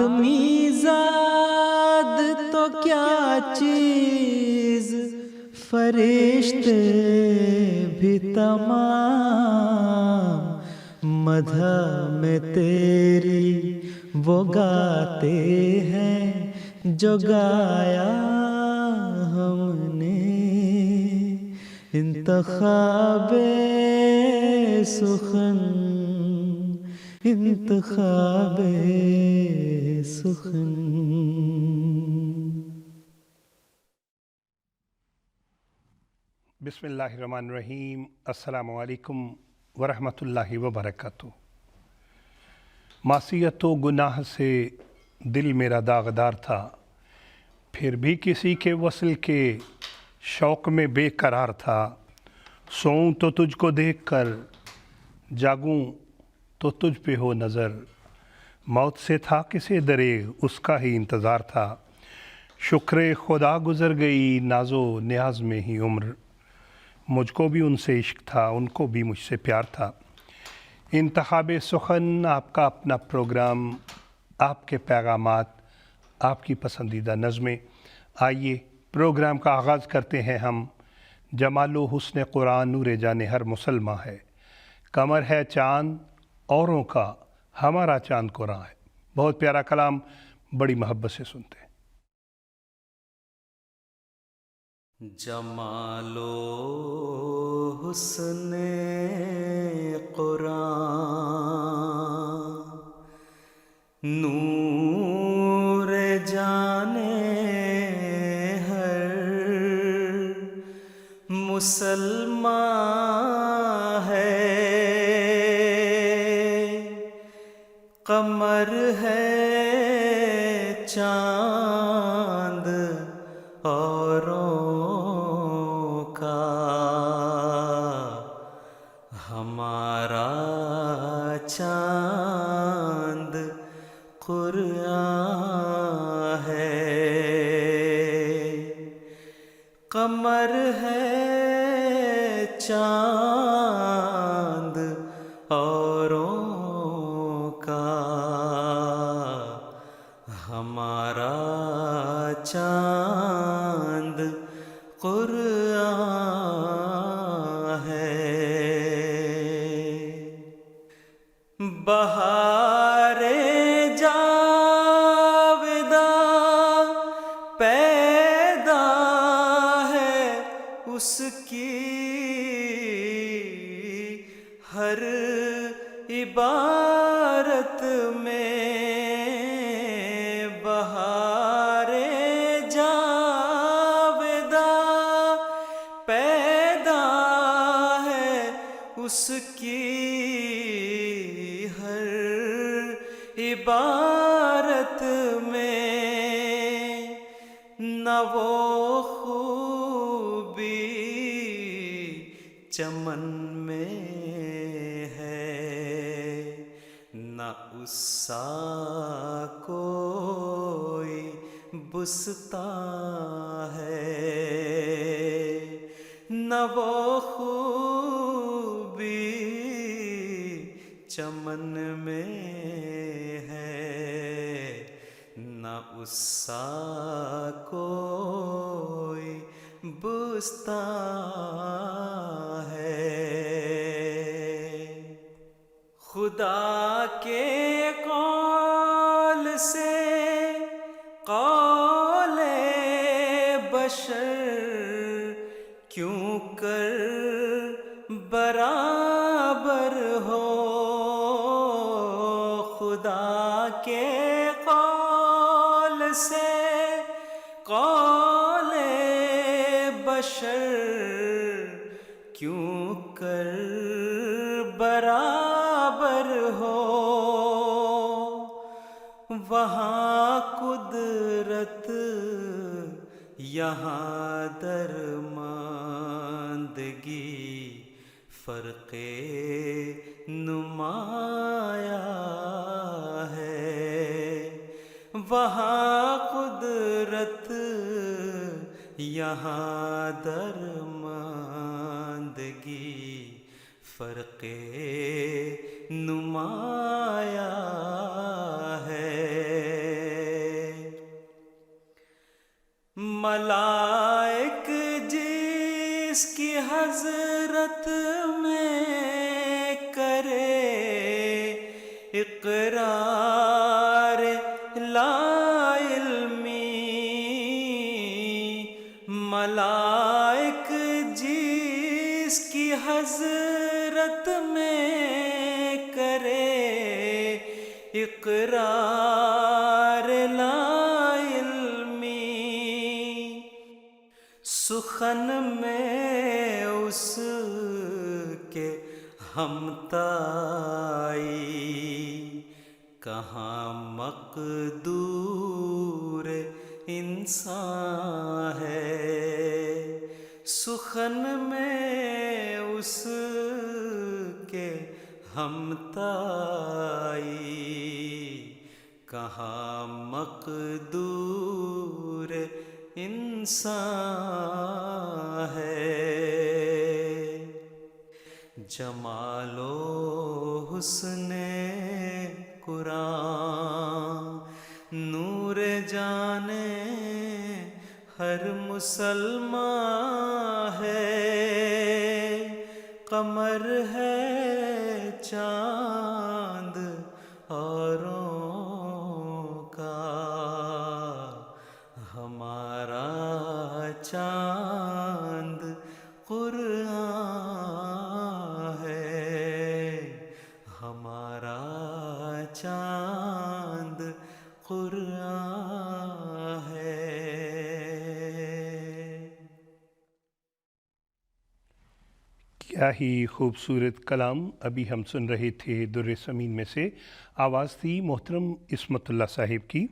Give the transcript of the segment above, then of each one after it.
آدمی زاد تو کیا چیز، فرشتے بھی تمام مدح میں تیری وہ گاتے ہیں جو گایا ہم نے۔ انتخاب سخن، انتخاب سخن۔ بسم اللہ الرحمن الرحیم۔ السلام علیکم ورحمۃ اللہ وبرکاتہ۔ معصیت و گناہ سے دل میرا داغدار تھا، پھر بھی کسی کے وصل کے شوق میں بے قرار تھا۔ سوؤں تو تجھ کو دیکھ کر، جاگوں تو تجھ پہ ہو نظر، موت سے تھا کسے دریغ اس کا ہی انتظار تھا۔ شکر خدا گزر گئی ناز و نیاز میں ہی عمر، مجھ کو بھی ان سے عشق تھا، ان کو بھی مجھ سے پیار تھا۔ انتخاب سخن آپ کا اپنا پروگرام، آپ کے پیغامات، آپ کی پسندیدہ نظمیں۔ آئیے پروگرام کا آغاز کرتے ہیں ہم۔ جمال و حسن قرآن نور جان ہر مسلمہ ہے، قمر ہے چاند اوروں کا، ہمارا چاند قرآن ہے۔ بہت پیارا کلام، بڑی محبت سے سنتے ہیں۔ جمال و حسن قرآن نور جانے ہر مسلمان ہے، قمر ہے چاند اوروں کا، ہمارا چاند قرآن ہے۔ قمر ہے چاند اوروں کا، ہمارا چاند قرآن ہے۔ بہار جاوداں پیدا ہے اس کی ہر عبارت میں، بہار جاوداں پیدا ہے اس کی ہر عبارت میں، نہ وہ خوبی چمن میں ہے، نہ اس سا کوئی بستاں ہے، نہ وہ خوبی چمن میں ہے، نہ اس سا کوئی بستاں ہے۔ خدا کے قول سے قول بشر کیوں کر برابر ہو، خدا کے قول سے قول بشر کیوں کر برابر ہو، وہاں قدرت یہاں درماندگی، فرق نمایاں ہے، وہاں قدرت یہاں درماندگی، فرق نمایاں ہے۔ ملائک جس کی حضرت میں کرے اقرار لا علمی، ملائک جس کی حضرت میں کرے اقرار لا علمی، سخن میں اس کے ہمتائی کہاں مقدور انسان ہے، سخن میں اس کے ہمتائی کہاں مقدور انسان ہے، جمال و حسن قرآن نور جانے ہر مسلمان ہے، قمر ہے چاند اوروں کا، ہمارا چاند قرآن ہے، ہمارا چاند قرآن ہے۔ کیا ہی خوبصورت کلام ابھی ہم سن رہے تھے در سمین میں سے، آواز تھی محترم عصمت اللہ صاحب کی،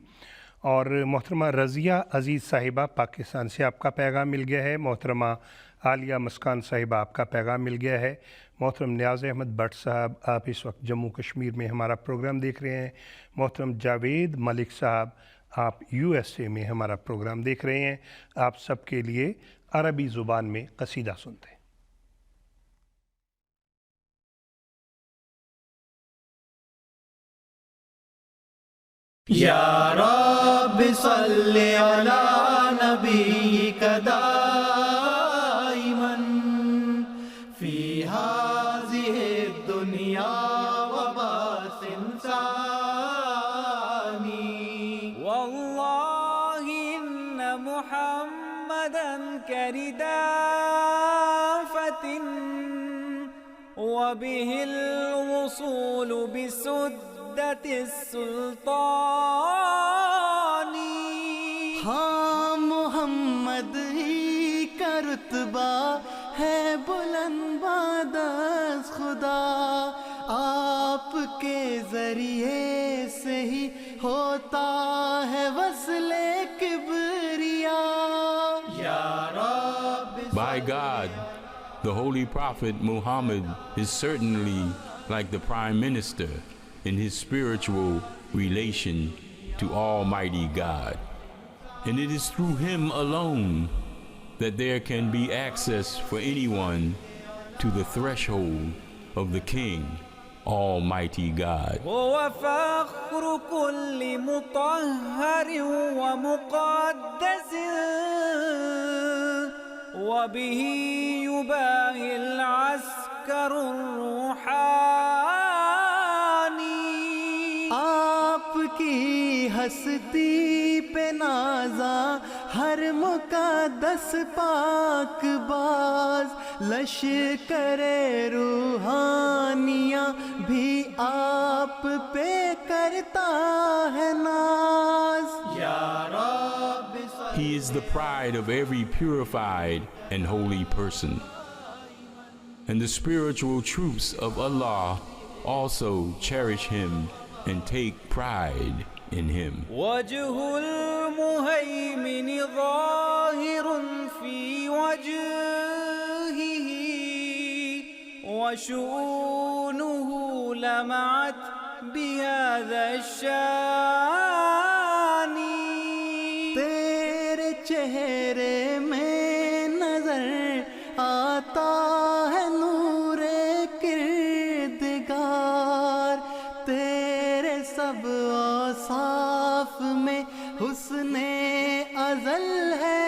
اور محترمہ رضیہ عزیز صاحبہ پاکستان سے آپ کا پیغام مل گیا ہے، محترمہ عالیہ مسکان صاحبہ آپ کا پیغام مل گیا ہے، محترم نیاز احمد بٹ صاحب آپ اس وقت جموں کشمیر میں ہمارا پروگرام دیکھ رہے ہیں، محترم جاوید ملک صاحب آپ USA میں ہمارا پروگرام دیکھ رہے ہیں، آپ سب کے لیے عربی زبان میں قصیدہ سنتے ہیں۔ یا رب صلی علی نبیک دائما فی هذه الدنیا وباسم ثانی، والله إن محمدا كردافة وبه الوصول بسدة السلطان، ہاں محمد ہی کا رتبہ ہے بلند بعد از خدا، آپ کے ذریعے سے ہی ہوتا ہے وصل کبریا، یا رب By God, the Holy Prophet Muhammad is certainly like the Prime Minister in his spiritual relation to Almighty God. And it is through him alone that there can be access for anyone to the threshold of the King, Almighty God. هو فخر كل مطهر ومقدس وبه يباهي العسكر الروحاني، آپ کی ہستی پہ نازاں ہر مقدس پاک باز، لشکر روحانیاں بھی آپ پہ کرتا ہے ناز، یا رب He is the pride of every purified and holy person. And the spiritual troops of Allah also cherish him and take pride in him. وجه المهيمن ظاهر في وجهه وشؤونه لمعت بهذا الشان، تیرے چہرے میں نظر آتا ہے نور کردگار، تیرے سب اوصاف میں حسن ازل ہے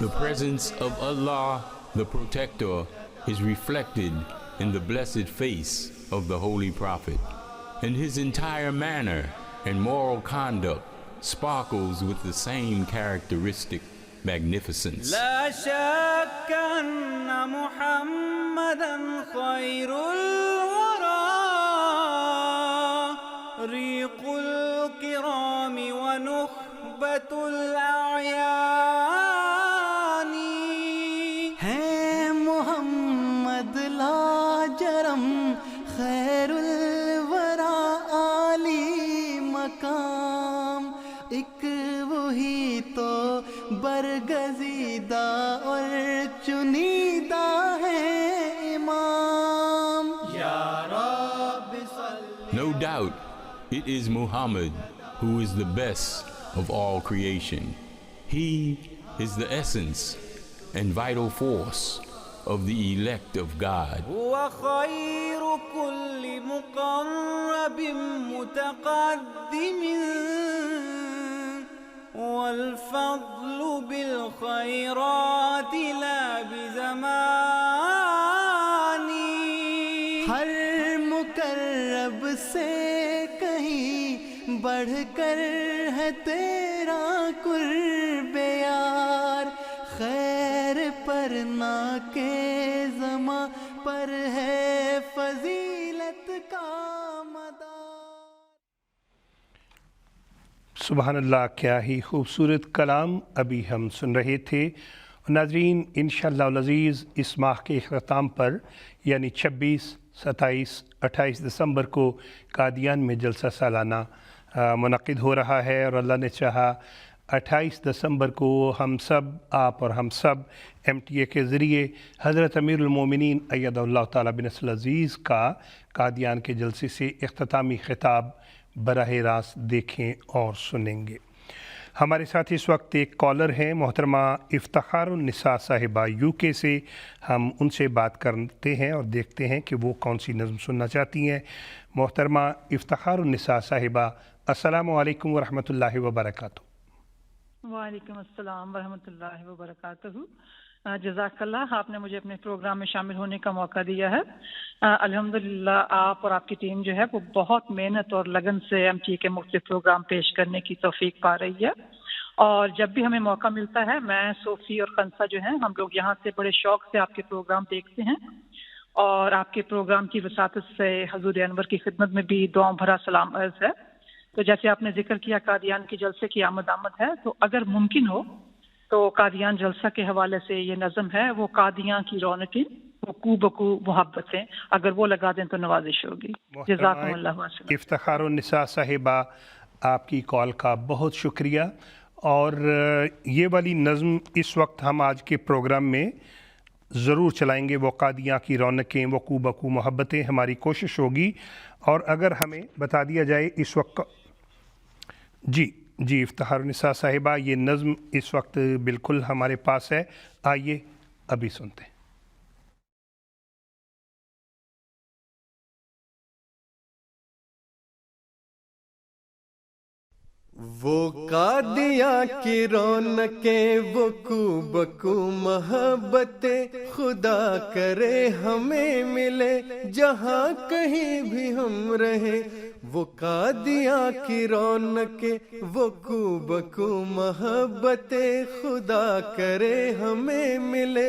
The presence of Allah, the Protector, is reflected in the blessed face of the Holy Prophet, and his entire manner and moral conduct sparkles with the same characteristic magnificence. لا شك أن محمدا خير الورى ريق الكرام ونخبة الأعيان ہے محمد لاجرم خیر الورا عالی مقام ایک وہی تو برگزیدہ اور چنیدہ ہے امام No doubt, it is Muhammad who is the best of all creation. He is the essence and vital force of the elect of God. هو خير كل مقرب متقدم والفضل بالخيرات لا بزمان ہر مقرب سے کہیں بڑھ کر ہے تیرا قرب یار خیر پر نہ کے زماں پر ہے فضیلت کا مدار. سبحان اللہ، کیا ہی خوبصورت کلام ابھی ہم سن رہے تھے. ناظرین، انشاءاللہ العزیز اس ماہ کے اختتام پر یعنی 26، 27، 28 دسمبر کو قادیان میں جلسہ سالانہ منعقد ہو رہا ہے، اور اللہ نے چاہا 28 دسمبر کو ہم سب، آپ اور ہم سب MTA کے ذریعے حضرت امیر المومنین ایدہ اللہ تعالیٰ بنصر العزیز کا قادیان کے جلسے سے اختتامی خطاب براہ راست دیکھیں اور سنیں گے. ہمارے ساتھ اس وقت ایک کالر ہیں، محترمہ افتخار النساء صاحبہ UK سے. ہم ان سے بات کرتے ہیں اور دیکھتے ہیں کہ وہ کون سی نظم سننا چاہتی ہیں. محترمہ افتخار النساء صاحبہ، السلام علیکم ورحمۃ اللہ وبرکاتہ. وعلیکم السلام ورحمۃ اللہ وبرکاتہ. جزاک اللہ، آپ نے مجھے اپنے پروگرام میں شامل ہونے کا موقع دیا ہے. الحمدللہ آپ اور آپ کی ٹیم جو ہے وہ بہت محنت اور لگن سے MTA کے مختلف پروگرام پیش کرنے کی توفیق پا رہی ہے، اور جب بھی ہمیں موقع ملتا ہے میں، صوفی اور خنسا جو ہیں، ہم لوگ یہاں سے بڑے شوق سے آپ کے پروگرام دیکھتے ہیں، اور آپ کے پروگرام کی وساطت سے حضور انور کی خدمت میں بھی دعاؤں بھرا سلام عرض ہے. تو جیسے آپ نے ذکر کیا قادیان کے جلسے کی آمد ہے، تو اگر ممکن ہو تو قادیان جلسہ کے حوالے سے یہ نظم ہے، وہ قادیاں کی رونقیں وہ کو بکو محبتیں، اگر وہ لگا دیں تو نوازش ہوگی. جزاکم اللہ خیر. افتخار النساء صاحبہ، آپ کی کال کا بہت شکریہ. اور یہ والی نظم اس وقت ہم آج کے پروگرام میں ضرور چلائیں گے، وہ قادیاں کی رونقیں وہ کو بکو محبتیں. ہماری کوشش ہوگی، اور اگر ہمیں بتا دیا جائے اس وقت. جی افتخار النساء صاحبہ، یہ نظم اس وقت بالکل ہمارے پاس ہے، آئیے ابھی سنتے ہیں. وہ قادیاں کی رونقیں وہ کو بکو محبتیں خدا کرے ہمیں ملے جہاں کہیں بھی ہم رہیں. وہ قادیاں کی رونقیں وہ کو بکو محبتیں خدا کرے ہمیں ملے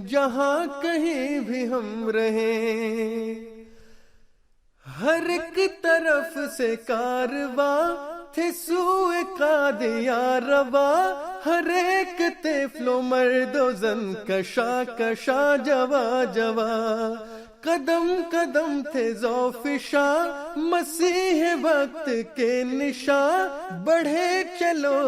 جہاں کہیں بھی ہم رہیں. ہر ایک طرف سے کارواں تھے سوئے قادیاں روا، ہر ایک طفل و مرد و زن کشا کشا جوا جوا. قدم قدم تھے ذوفشاں مسیح وقت کے نشاں، بڑھے چلو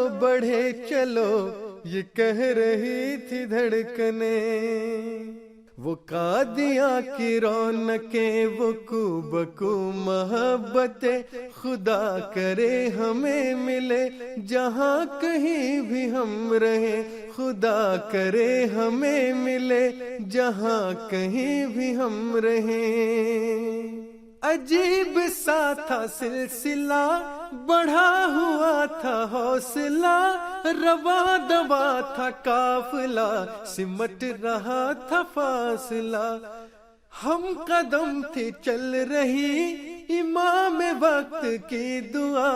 یہ کہہ رہی تھی دھڑکنیں. وہ قادیاں کی رونقیں وہ کو بکو محبتیں خدا کرے ہمیں ملے جہاں کہیں بھی ہم رہیں. خدا کرے ہمیں ملے جہاں کہیں بھی ہم رہیں. عجیب سا تھا سلسلہ بڑھا ہوا تھا حوصلہ روا دوا تھا قافلہ سمٹ رہا تھا فاصلہ ہم قدم تھی چل رہی امام وقت کی دعا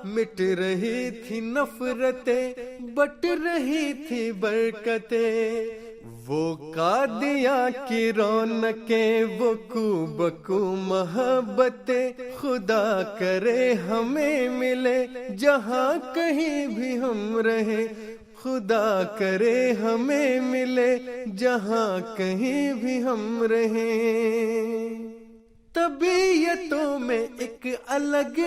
مٹ رہی تھی نفرتیں بٹ رہی تھی برکتیں وہ قادیاں کی رونقیں وہ کو بکو محبتیں خدا کرے ہمیں ملے جہاں کہیں بھی ہم رہیں خدا کرے ہمیں ملے جہاں کہیں بھی ہم رہیں طبیعتوں میں ایک الگ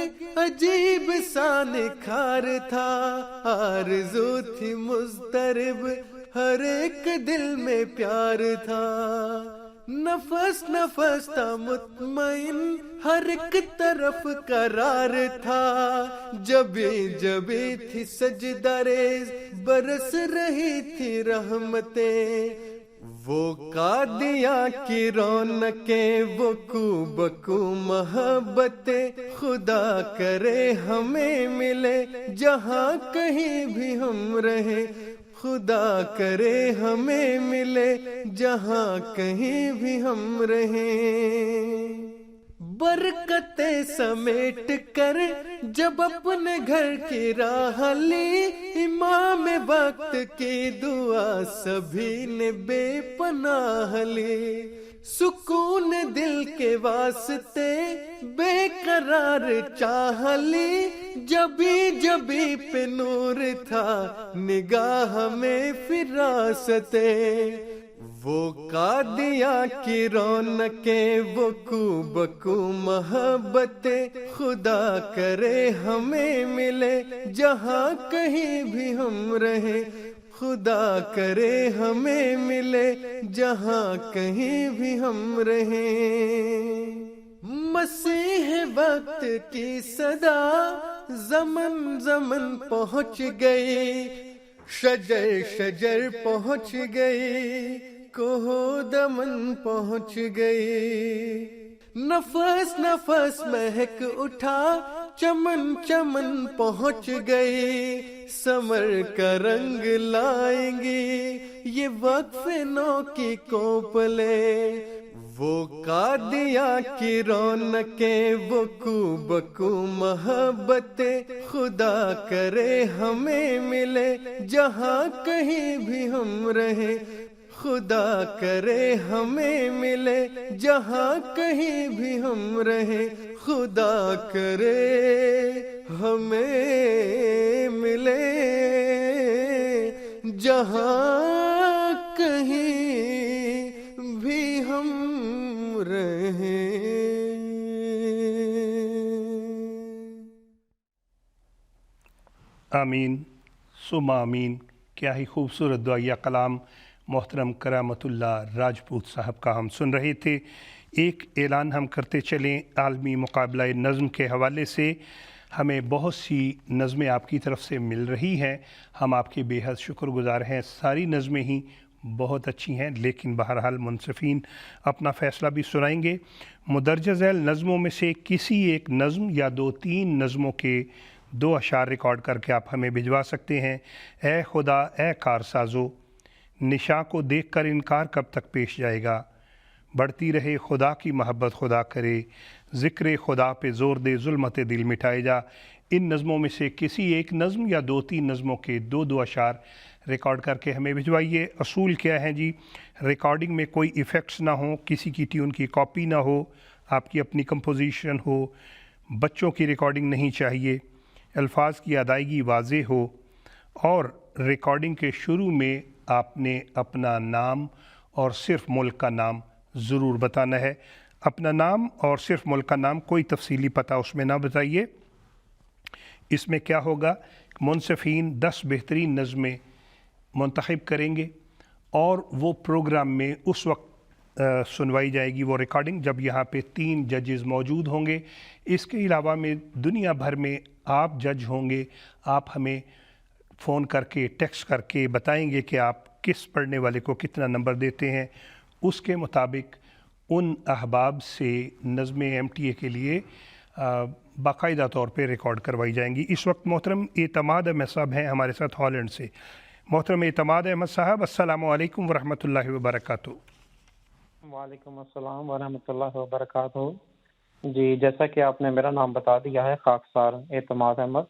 عجیب سا نکھار تھا آرزو تھی مضطرب ہر ایک دل میں پیار تھا نفس نفس تھا مطمئن ہر ایک طرف قرار تھا جبی جبی تھی سجدہ ریز برس رہی تھی رحمتیں وہ قادیاں کی رونقیں وہ کو بکو محبتیں خدا کرے ہمیں ملے جہاں کہیں بھی ہم رہیں خدا کرے ہمیں ملے جہاں کہیں بھی ہم رہیں برکتیں سمیٹ کر جب اپنے گھر کی راہ لی امام وقت کی دعا سبھی نے بے پناہ لی سکون دل کے واسطے بے قرار چاہ لی جبی جبی پہ نور تھا نگاہ میں فراستیں وہ قادیاں کی رونقیں وہ کو بکو محبتیں خدا کرے ہمیں ملے جہاں کہیں بھی ہم رہیں خدا کرے ہمیں ملے جہاں کہیں بھی ہم رہیں مسیح وقت کی صدا زمن زمن پہنچ گئی شجر شجر پہنچ گئی کوہ دمن پہنچ گئی نفس نفس مہک اٹھا چمن چمن پہنچ گئی سمر کا رنگ لائیں گی یہ وقف نو کی کوپلیں وہ قادیاں کی رونقیں وہ کو بکو محبتیں خدا کرے ہمیں ملے جہاں کہیں بھی ہم رہیں خدا کرے ہمیں ملے جہاں کہیں بھی ہم رہیں خدا کرے ہمیں ملے جہاں کہیں بھی ہم رہیں آمین ثم آمین۔ کیا ہی خوبصورت دعائیہ کلام محترم کرامت اللہ راجپوت صاحب کا ہم سن رہے تھے۔ ایک اعلان ہم کرتے چلیں، عالمی مقابلہ نظم کے حوالے سے ہمیں بہت سی نظمیں آپ کی طرف سے مل رہی ہیں، ہم آپ کے بے حد شکر گزار ہیں۔ ساری نظمیں ہی بہت اچھی ہیں، لیکن بہرحال منصفین اپنا فیصلہ بھی سنائیں گے۔ مندرجہ ذیل نظموں میں سے کسی ایک نظم یا دو تین نظموں کے 2 اشعار ریکارڈ کر کے آپ ہمیں بھجوا سکتے ہیں۔ اے خدا اے کارسازو، نشاں کو دیکھ کر انکار کب تک پیش جائے گا، بڑھتی رہے خدا کی محبت خدا کرے، ذکر خدا پہ زور دے ظلمت دل مٹائے جا۔ ان نظموں میں سے کسی ایک نظم یا 2-3 نظموں کے 2 اشعار ریکارڈ کر کے ہمیں بھجوائیے۔ اصول کیا ہیں جی؟ ریکارڈنگ میں کوئی ایفیکٹس نہ ہوں، کسی کی ٹیون کی کاپی نہ ہو، آپ کی اپنی کمپوزیشن ہو، بچوں کی ریکارڈنگ نہیں چاہیے، الفاظ کی ادائیگی واضح ہو، اور ریکارڈنگ کے شروع میں آپ نے اپنا نام اور صرف ملک کا نام ضرور بتانا ہے۔ اپنا نام اور صرف ملک کا نام، کوئی تفصیلی پتہ اس میں نہ بتائیے۔ اس میں کیا ہوگا، منصفین 10 بہترین نظمیں منتخب کریں گے اور وہ پروگرام میں اس وقت سنوائی جائے گی وہ ریکارڈنگ جب یہاں پہ 3 ججز موجود ہوں گے۔ اس کے علاوہ میں دنیا بھر میں آپ جج ہوں گے، آپ ہمیں فون کر کے ٹیکسٹ کر کے بتائیں گے کہ آپ کس پڑھنے والے کو کتنا نمبر دیتے ہیں۔ اس کے مطابق ان احباب سے نظمیں MTA کے لیے باقاعدہ طور پہ ریکارڈ کروائی جائیں گی۔ اس وقت محترم اعتماد احمد صاحب ہیں ہمارے ساتھ ہالینڈ سے۔ محترم اعتماد احمد صاحب، السلام علیکم ورحمۃ اللہ وبرکاتہ۔ وعلیکم السلام ورحمۃ اللہ وبرکاتہ۔ جی، جیسا کہ آپ نے میرا نام بتا دیا ہے، خاکسار اعتماد احمد،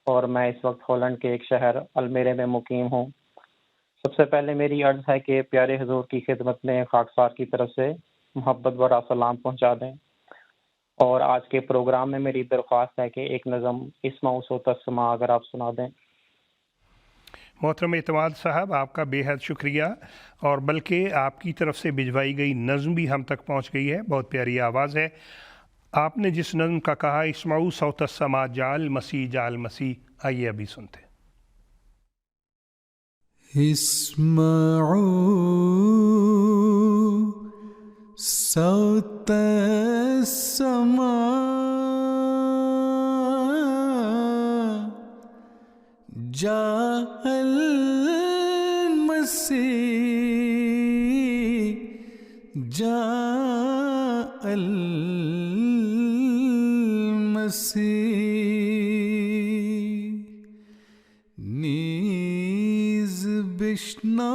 اور میں اس وقت ہالینڈ کے ایک شہر المیرے میں مقیم ہوں۔ سب سے پہلے میری عرض ہے کہ پیارے حضور کی خدمت میں خاکسار کی طرف سے محبت بھرا سلام پہنچا دیں، اور آج کے پروگرام میں میری درخواست ہے کہ ایک نظم اسمع صوت السماء اگر آپ سنا دیں۔ محترم اعتماد صاحب، آپ کا بے حد شکریہ، اور بلکہ آپ کی طرف سے بھجوائی گئی نظم بھی ہم تک پہنچ گئی ہے۔ بہت پیاری آواز ہے۔ آپ نے جس نظم کا کہا اسمعوا صوت السماء جعل مسیح جعل مسیح، آئیے ابھی سنتے ہیں۔ اسمعوا صوت السماء جاء المسيح جاء المسيح نیز بشنا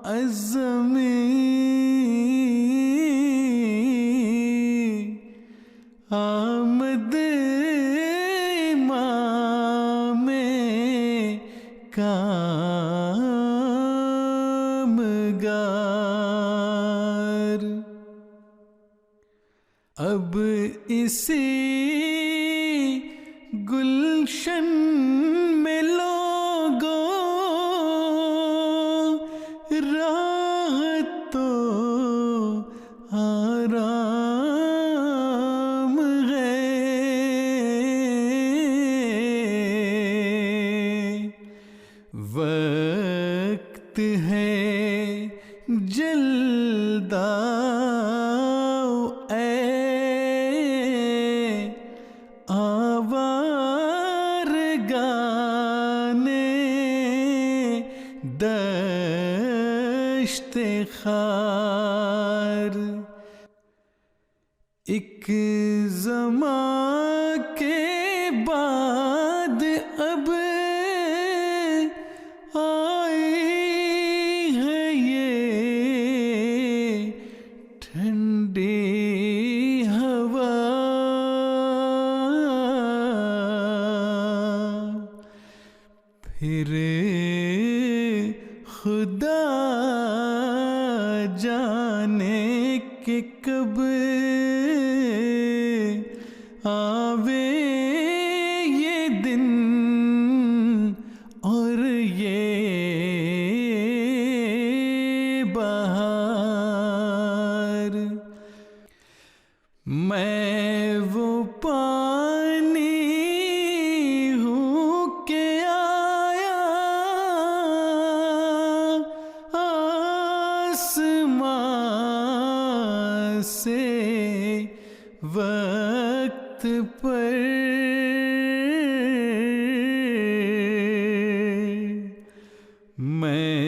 الزمین آمد امام کامگار، اب اسی گلشن میں لوگوں راحت تو آرام ہے، وقت ہے جلد آؤ اے آوارگان دشت خار، ایک زمان کے بعد اب آئی ہے یہ ٹھنڈی ہوا، پھر خدا جانے کہ کب آوے یہ دن اور یہ بہار، میں وہ پانی ہوں کہ آیا آسمان سے وقت پر، میں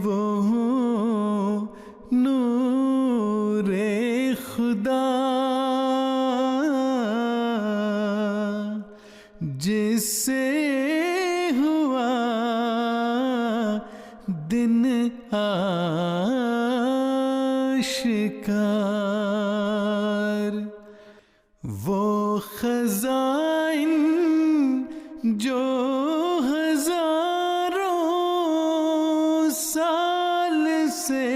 وہ ہوں نور خدا جس سے ہوا دن آشکار، وہ خزائن جو ہزاروں سال سے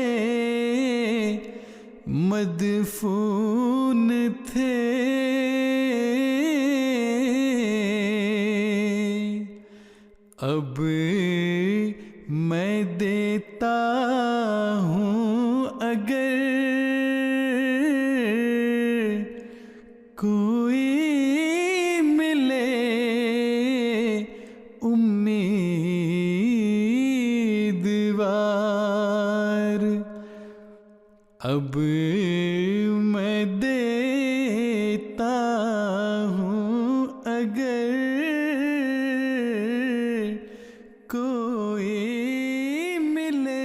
مدفون تھے، اب میں دیتا ہوں اگر کوئی ملے امیدوار، اب میں دیتا ہوں اگر کوئی ملے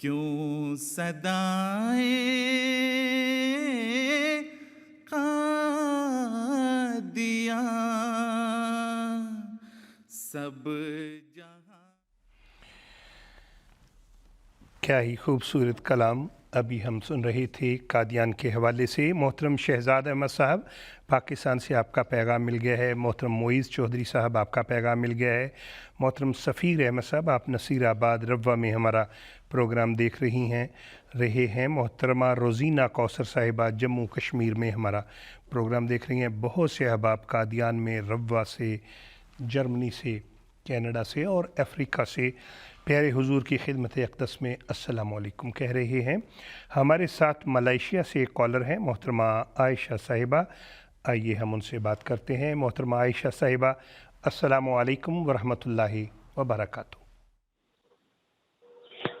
کیوں صدائیں قادیاں سب جہاں. کیا ہی خوبصورت کلام ابھی ہم سن رہے تھے قادیان کے حوالے سے. محترم شہزاد احمد صاحب پاکستان سے آپ کا پیغام مل گیا ہے. محترم معیز چودھری صاحب آپ کا پیغام مل گیا ہے. محترم سفیر احمد صاحب آپ نصیر آباد روا میں ہمارا پروگرام دیکھ رہے ہیں. محترمہ روزینہ کوثر صاحبہ جموں کشمیر میں ہمارا پروگرام دیکھ رہی ہیں. بہت سے احباب قادیان میں روا سے، جرمنی سے، کینیڈا سے اور افریقہ سے پیارے حضور کی خدمت اقدس میں السلام علیکم کہہ رہے ہیں. ہمارے ساتھ ملائیشیا سے ایک کالر ہیں محترمہ عائشہ صاحبہ. آئیے ہم ان سے بات کرتے ہیں. محترمہ عائشہ صاحبہ السلام علیکم ورحمۃ اللہ وبرکاتہ.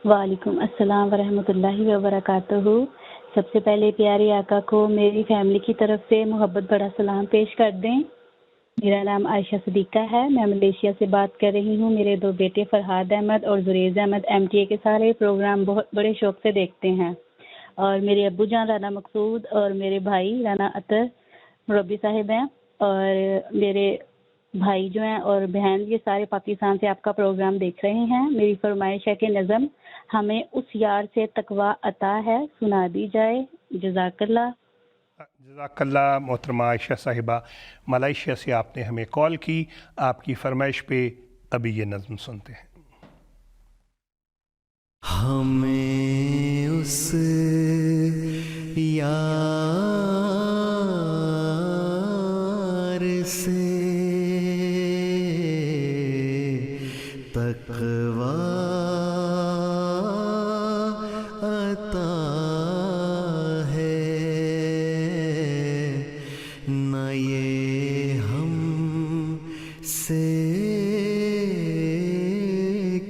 وعلیکم السلام ورحمۃ اللہ وبرکاتہ. سب سے پہلے پیارے آقا کو میری فیملی کی طرف سے محبت بڑا سلام پیش کر دیں. میرا نام عائشہ صدیقہ ہے. میں ملیشیا سے بات کر رہی ہوں. میرے 2 بیٹے فرحاد احمد اور زریز احمد MTA کے سارے پروگرام بہت بڑے شوق سے دیکھتے ہیں. اور میرے ابو جان رانا مقصود اور میرے بھائی رانا عطر مربی صاحب ہیں. اور میرے بھائی جو ہیں اور بہن یہ سارے پاکستان سے آپ کا پروگرام دیکھ رہے ہیں. میری فرمائش ہے کہ نظم ہمیں اس یار سے تقویٰ عطا ہے سنا دی جائے. جزاک اللہ. جزاک اللہ. محترمہ عائشہ صاحبہ ملائیشیا سے آپ نے ہمیں کال کی. آپ کی فرمائش پہ ابھی یہ نظم سنتے ہیں. ہمیں اس یار سے تقویٰ عطا ہے نہ یہ ہم سے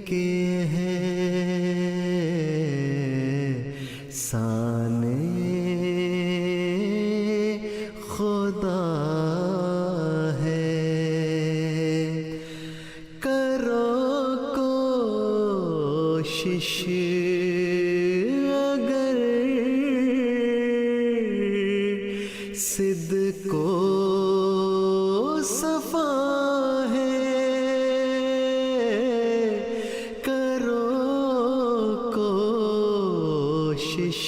کہ ہے سانے خدا ہے. کرو کوشش اگر صدق و صفا ہے. کرو کوشش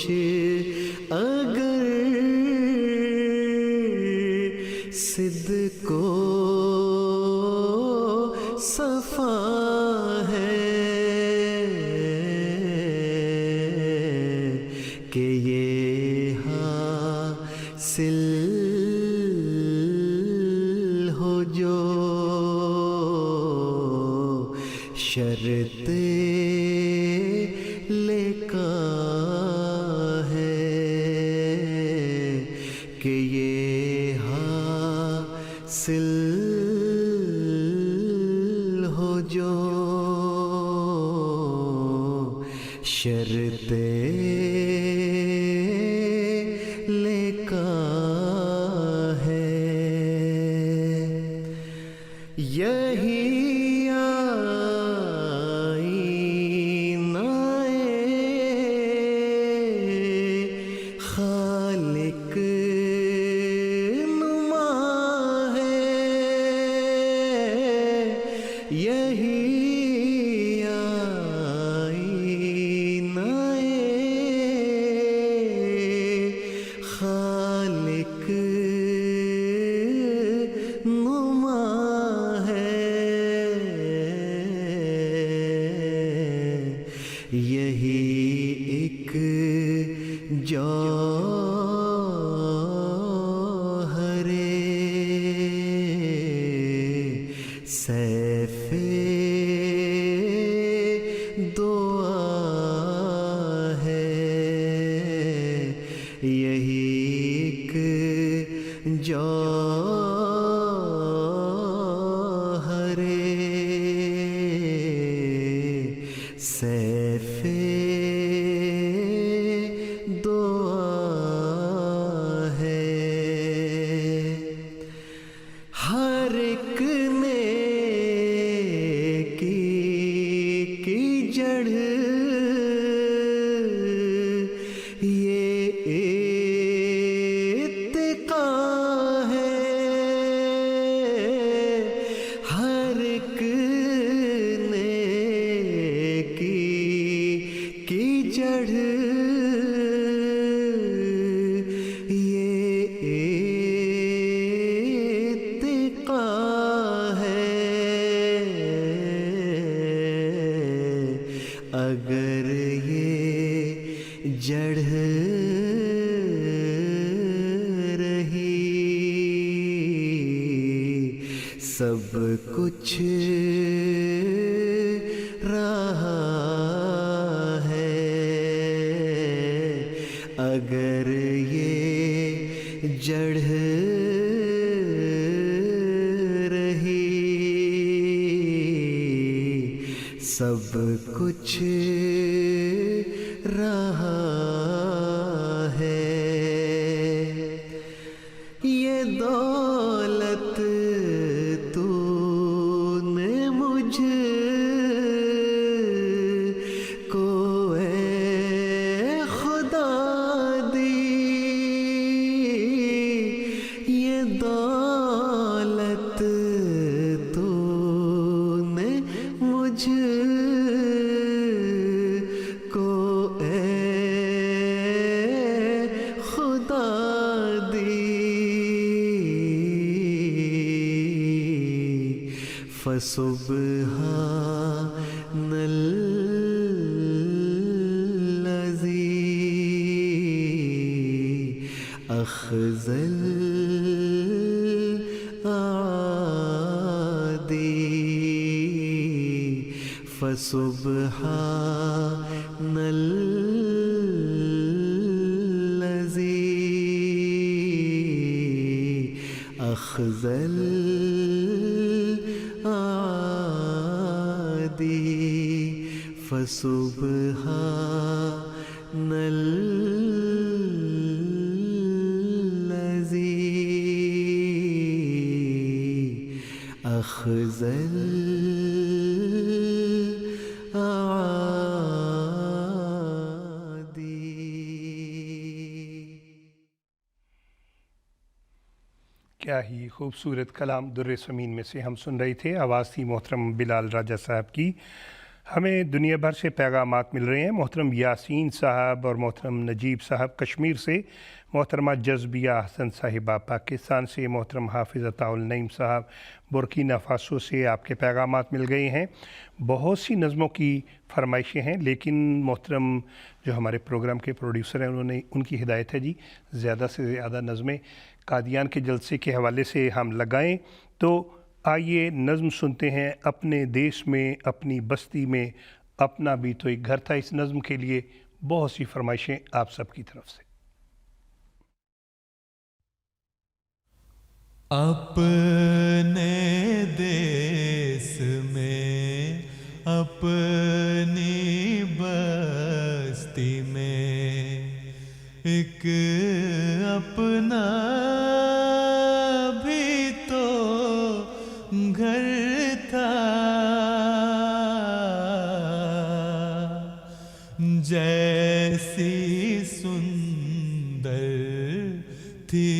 اگر صدق و صفا ہے کہ یہ حاصل ہو جو شرط لکھا ہے کہ یہ حاصل ہو جو شرط لکھا ہے. یہی خالق نما ہے. یہی آئینہ خالق نما ہے. یہی ایک جوہر سیف دعا ہے. یہی ایک جوہر سیف دعا ہے. ہر ایک نیکی کی جڑ اگر یہ جڑ رہی سب کچھ رہا ہے، اگر یہ جڑ رہی سب کچھ رہا ہے، یہ دولت تو نے مجھ کو اے خدا دی، یہ دولت تو نے مجھ کو اے خدا دی، فسبحان الذی اخذ الاعادی، فسبحان الذی اخذ الاعادی، فسبحان الذی اخذ الاعادی۔ کیا ہی خوبصورت کلام در سمین میں سے ہم سن رہے تھے، آواز تھی محترم بلال راجہ صاحب کی۔ ہمیں دنیا بھر سے پیغامات مل رہے ہیں، محترم یاسین صاحب اور محترم نجیب صاحب کشمیر سے، محترمہ جذبیہ حسن صاحبہ پاکستان سے، محترم حافظ عطاء النعیم صاحب برکینا فاسو سے آپ کے پیغامات مل گئے ہیں۔ بہت سی نظموں کی فرمائشیں ہیں، لیکن محترم جو ہمارے پروگرام کے پروڈیوسر ہیں ان کی ہدایت ہے جی زیادہ سے زیادہ نظمیں قادیان کے جلسے کے حوالے سے ہم لگائیں، تو آئیے نظم سنتے ہیں، اپنے دیش میں اپنی بستی میں اپنا بھی تو ایک گھر تھا۔ اس نظم کے لیے بہت سی فرمائشیں آپ سب کی طرف سے۔ اپنے دیس میں اپنی بستی میں ایک اپنا بھی تو گھر تھا، جیسی سندر تھی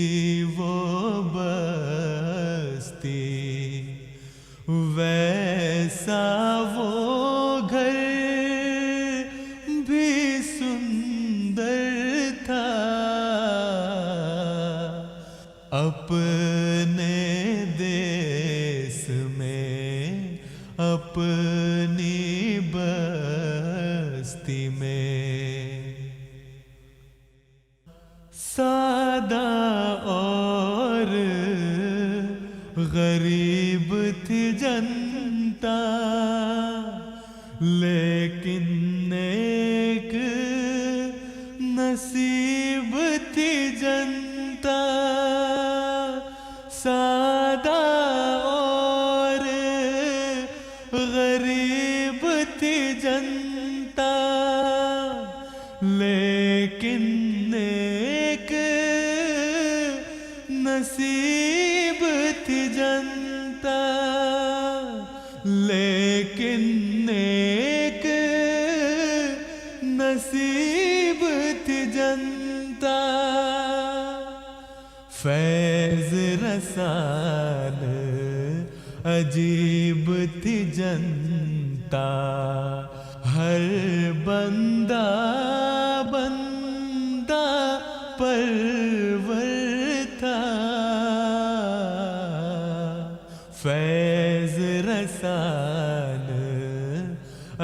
وہ بستی ویسا وہ گھر بھی سندر تھا، اپنے دیس میں اپنی بستی میں سادہ اور غریب تھی جنتا، لیکن ایک نصیب تھی جنتا، سادہ اور غریب تھی جنتا، لیکن ایک نصیب تھی جنتا، لیکن ایک نصیب تھی جنتا، فیض رسان عجیب تھی جنتا، ہر بندہ بندہ پرور تھا، فیض رسان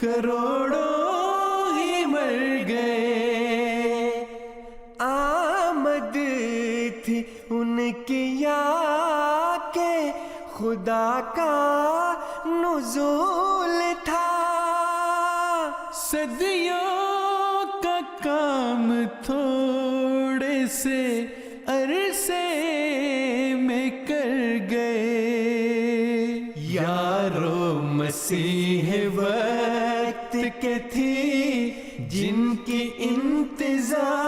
کروڑوں ہی مر گئے. آمد تھی ان کی یا کہ خدا کا نزول تھا. صدیوں کا کام تھوڑے سے عرصے میں کر گئے. یارو مسیح وقت کے تھی جن کی انتظار،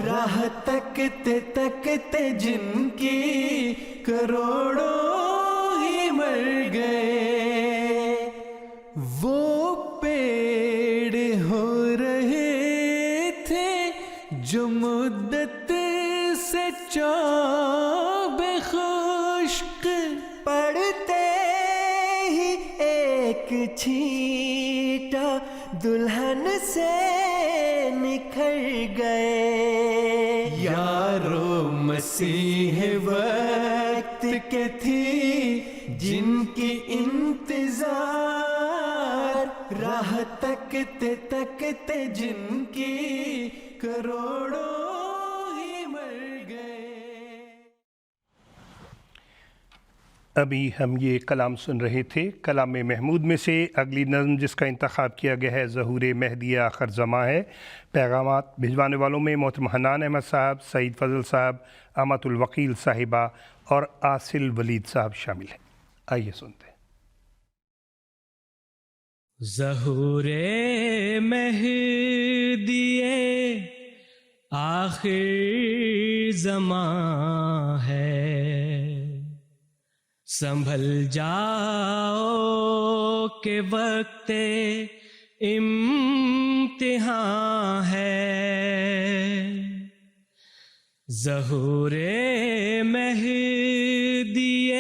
راہ تکتے تکتے جن کی کروڑوں ہی مر گئے. وہ پیڑ ہو رہے تھے جو مدت سے چوب خشک، پڑتے ہی ایک چھینٹا دلہن سے نکھر گئے. یارو مسیح وقت کے تھی جن کی انتظار، راہ تکتے تکتے جن کی کروڑوں ہی مر گئے. ابھی ہم یہ کلام سن رہے تھے کلام محمود میں سے. اگلی نظم جس کا انتخاب کیا گیا ہے ظہور مہدی آخر زماں ہے. پیغامات بھجوانے والوں میں محترم حنان احمد صاحب، سعید فضل صاحب، امت الوکیل صاحبہ اور آصل ولید صاحب شامل ہیں. آئیے سنتے ہیں. ظہور مہدی آخر زماں ہے، سنبھل جاؤ کہ وقت امتحان ہے. ظہور مہدی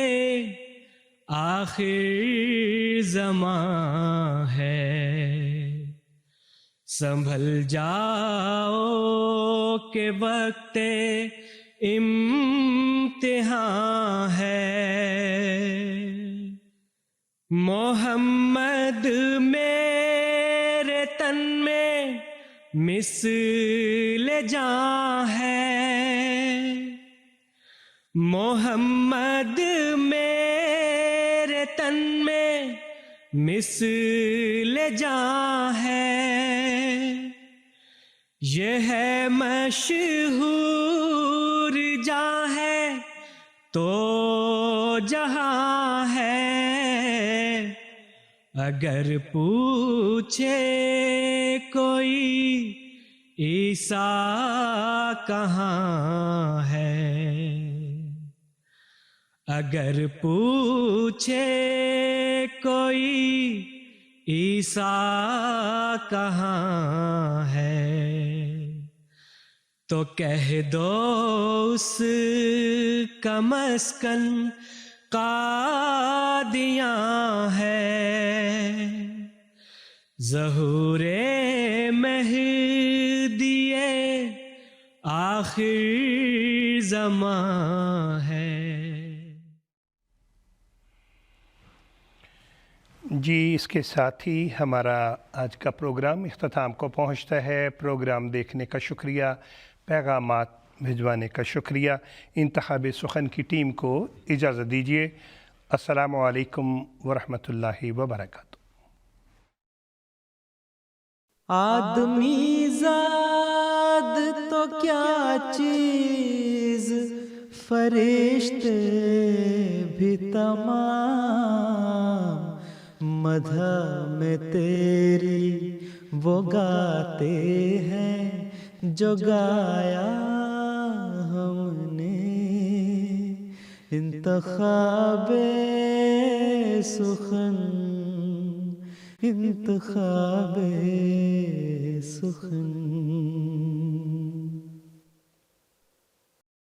آخر زماں ہے، سنبھل جاؤ کہ وقت امتحان ہے. محمد میرے تن میں مثل جاں ہے، محمد میرے تن میں مثل جاں ہے. یہ ہے مشہور جاں ہے تو جہاں ہے، اگر پوچھے کوئی عیسیٰ کہاں ہے، اگر پوچھے کوئی عیسیٰ کہاں ہے، تو کہہ دو اس کا مسکن قادیاں ہے. ظہور مہدی آخر زماں ہے. جی اس کے ساتھ ہی ہمارا آج کا پروگرام اختتام کو پہنچتا ہے. پروگرام دیکھنے کا شکریہ، پیغامات بھجوانے کا شکریہ. انتخاب سخن کی ٹیم کو اجازت دیجیے. السلام علیکم ورحمۃ اللہ وبرکاتہ. آدمی زاد تو کیا چیز، فرشتے بھی تمام، مدح میں تیری وہ گاتے ہیں جو گایا ہم نے. انتخاب سخن، انتخاب سخن.